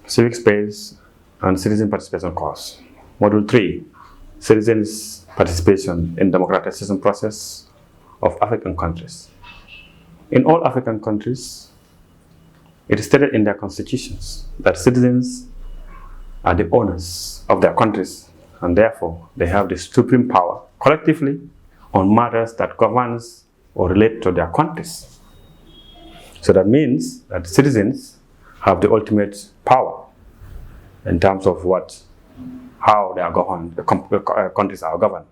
Civic Space and Citizen Participation course. Module 3, Citizens' Participation in Democratization Process of African Countries. In all African countries, it is stated in their constitutions that citizens are the owners of their countries, and therefore they have the supreme power collectively on matters that governs or relate to their countries. So that means that citizens have the ultimate power in terms of how they are governed, the countries are governed.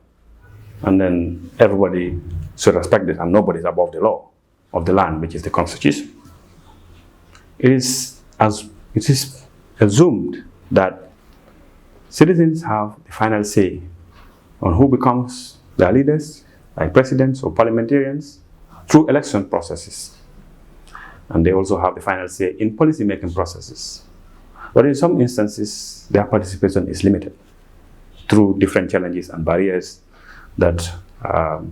And then everybody should respect it, and nobody is above the law of the land, which is the constitution. It is assumed that citizens have the final say on who becomes their leaders, like presidents or parliamentarians, through election processes. And they also have the final say in policy-making processes. But in some instances, their participation is limited through different challenges and barriers that are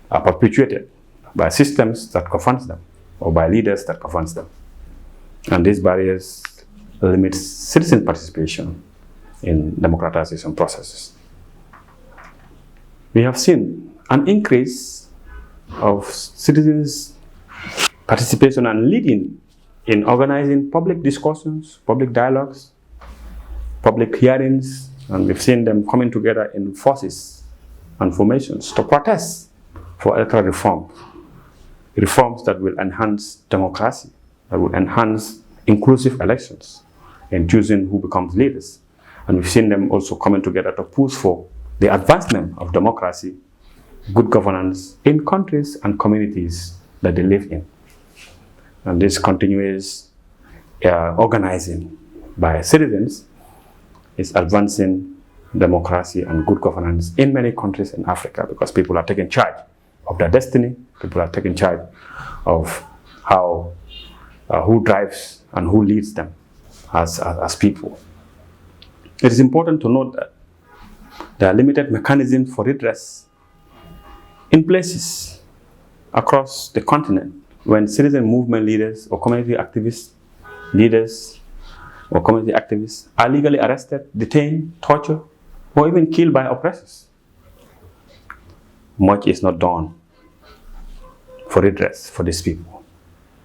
perpetuated by systems that confront them or by leaders that confront them. And these barriers limit citizen participation in democratization processes. We have seen an increase of citizens' participation and leading in organizing public discussions, public dialogues, public hearings, and we've seen them coming together in forces and formations to protest for electoral reforms that will enhance democracy, that will enhance inclusive elections in choosing who becomes leaders. And we've seen them also coming together to push for the advancement of democracy, good governance in countries and communities that they live in. And this continuous organizing by citizens is advancing democracy and good governance in many countries in Africa, because people are taking charge of their destiny, people are taking charge of who drives and who leads them as people. It is important to note that there are limited mechanisms for redress in places across the continent when citizen movement leaders or community activists, leaders or community activists are legally arrested, detained, tortured, or even killed by oppressors. Much is not done for redress for these people.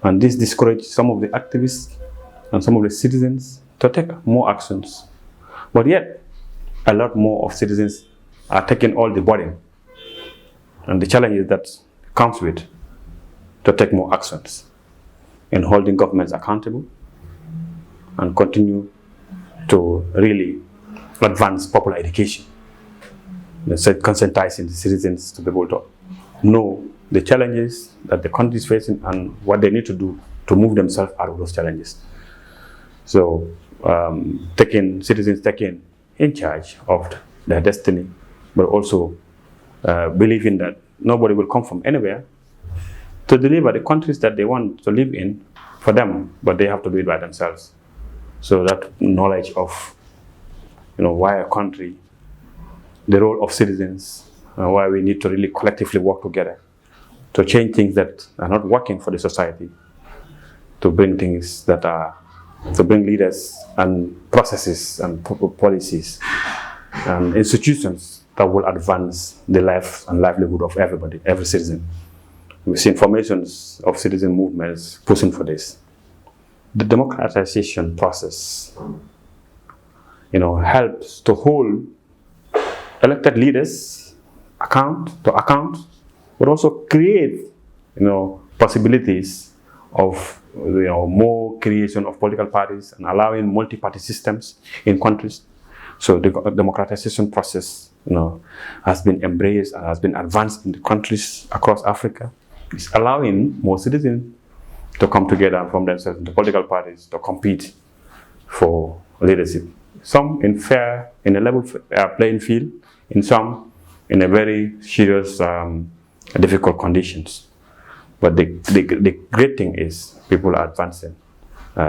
And this discourages some of the activists and some of the citizens to take more actions. But yet, a lot more of citizens are taking all the burden and the challenges that comes with to take more actions in holding governments accountable and continue to really advance popular education. Conscientizing the citizens to be able to know the challenges that the country is facing and what they need to do to move themselves out of those challenges. So citizens taking in charge of their destiny, but also believing that nobody will come from anywhere to deliver the countries that they want to live in for them, but they have to do it by themselves. So that knowledge of why a country, the role of citizens, why we need to really collectively work together to change things that are not working for the society, to bring things that are, to bring leaders and processes and policies and institutions that will advance the life and livelihood of everybody, every citizen. We've seen formations of citizen movements pushing for this. The democratization process, helps to hold elected leaders to account, but also create, possibilities of, more creation of political parties and allowing multi-party systems in countries. So the democratization process, has been embraced and has been advanced in the countries across Africa. It's allowing more citizens to come together and form themselves into political parties to compete for leadership. Some in a level playing field, in some in a very serious, difficult conditions. But the great thing is people are advancing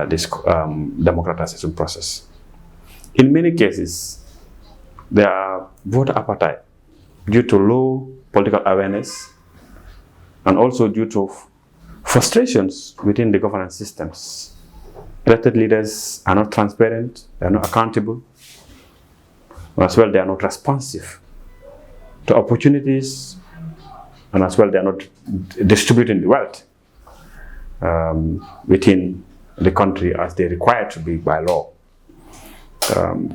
this democratization process. In many cases, there are voter appetite due to low political awareness and also due to frustrations within the governance systems Elected leaders are not transparent, they are not accountable, as well they are not responsive to opportunities, and as well they are not distributing the wealth within the country as they require to be by law.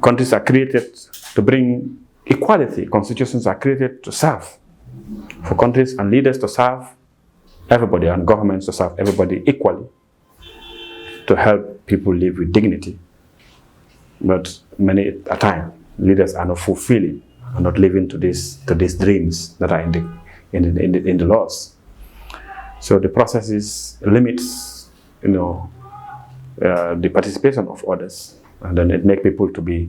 Countries are created to bring equality. Constitutions are created to serve, for countries and leaders to serve everybody, and governments to serve everybody equally, to help people live with dignity. But many a time, leaders are not fulfilling, are not living to these dreams that are in the laws. So the processes limits, the participation of others, and then it makes people to be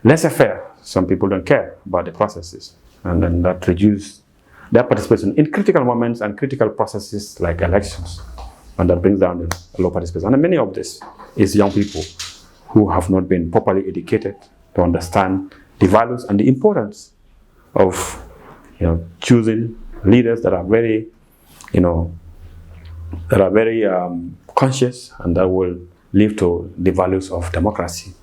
laissez-faire. Some people don't care about the processes, and then that reduces their participation in critical moments and critical processes like elections, and that brings down the low participation. And many of this is young people who have not been properly educated to understand the values and the importance of choosing leaders that are very conscious, and that will live to the values of democracy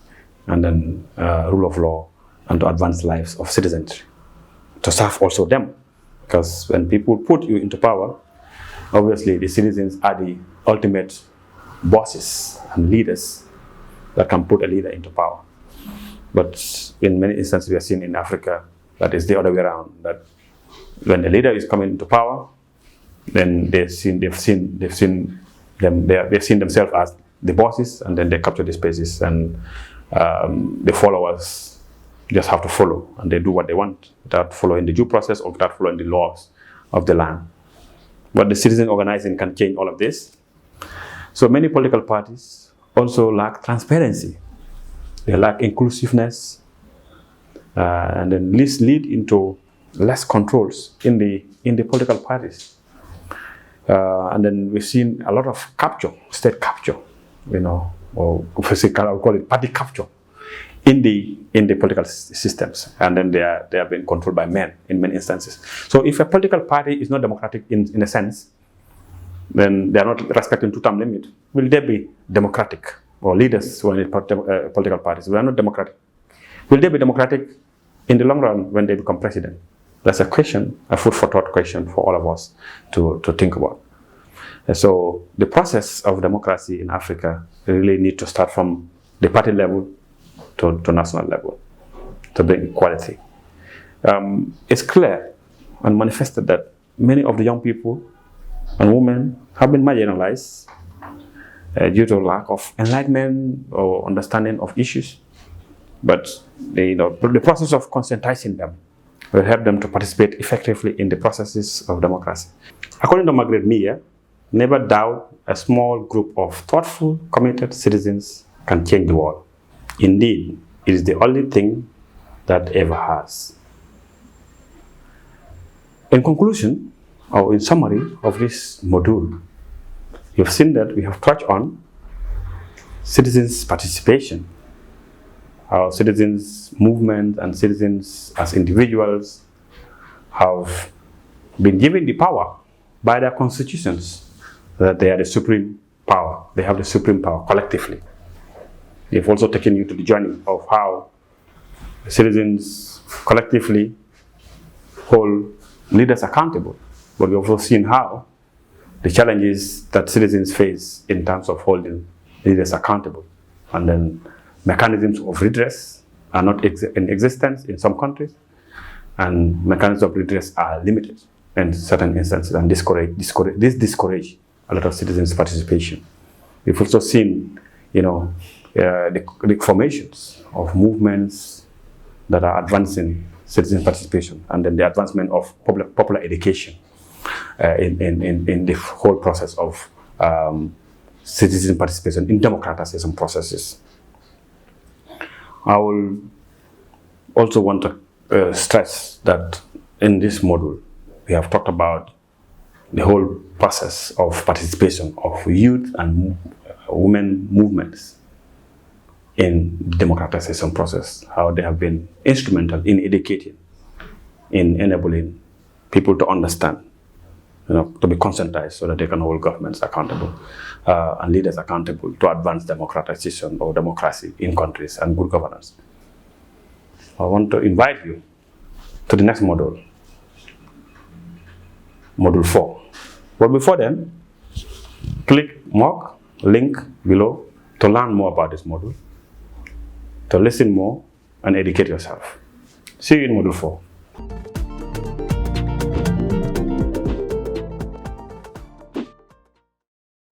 and then rule of law, and to advance lives of citizens, to serve also them. Because when people put you into power, obviously the citizens are the ultimate bosses and leaders that can put a leader into power. But in many instances we have seen in Africa that is the other way around, that when the leader is coming into power, then they've seen themselves as the bosses, and then they capture the spaces, and the followers just have to follow, and they do what they want without following the due process or without following the laws of the land. But the citizen organizing can change all of this. So many political parties also lack transparency. They lack inclusiveness, and then this lead into less controls in the political parties. And then we've seen a lot of capture, state capture, or I'll call it party capture in the political systems, and then they have been controlled by men in many instances. So if a political party is not democratic in a sense, then they are not respecting two-term limit. Will they be democratic? Or leaders who are in political parties, they are not democratic. Will they be democratic in the long run when they become president? That's a question, a food for thought question for all of us to think about. And so the process of democracy in Africa really need to start from the party level to national level, to bring equality. It's clear and manifested that many of the young people and women have been marginalized due to lack of enlightenment or understanding of issues. But the process of conscientizing them will help them to participate effectively in the processes of democracy. According to Margaret Mead, never doubt a small group of thoughtful, committed citizens can change the world. Indeed, it is the only thing that ever has. In conclusion, or in summary of this module, you've seen that we have touched on citizens' participation, how citizens' movement and citizens as individuals have been given the power by their constitutions, that they are the supreme power. They have the supreme power collectively. They've also taken you to the journey of how citizens collectively hold leaders accountable. But we've also seen how the challenges that citizens face in terms of holding leaders accountable, and then mechanisms of redress are not in existence in some countries, and mechanisms of redress are limited in certain instances, and this discourage a lot of citizens' participation. We've also seen, the formations of movements that are advancing citizen participation, and then the advancement of popular education in the whole process of citizen participation in democratization processes. I will also want to stress that in this module, we have talked about the whole process of participation of youth and women movements in the democratization process, how they have been instrumental in educating, in enabling people to understand to be conscientized so that they can hold governments accountable and leaders accountable to advance democratization or democracy in countries and good governance. I want to invite you to the next module, Module 4. But before then, click mock link below to learn more about this module, to listen more and educate yourself. See you in Module 4.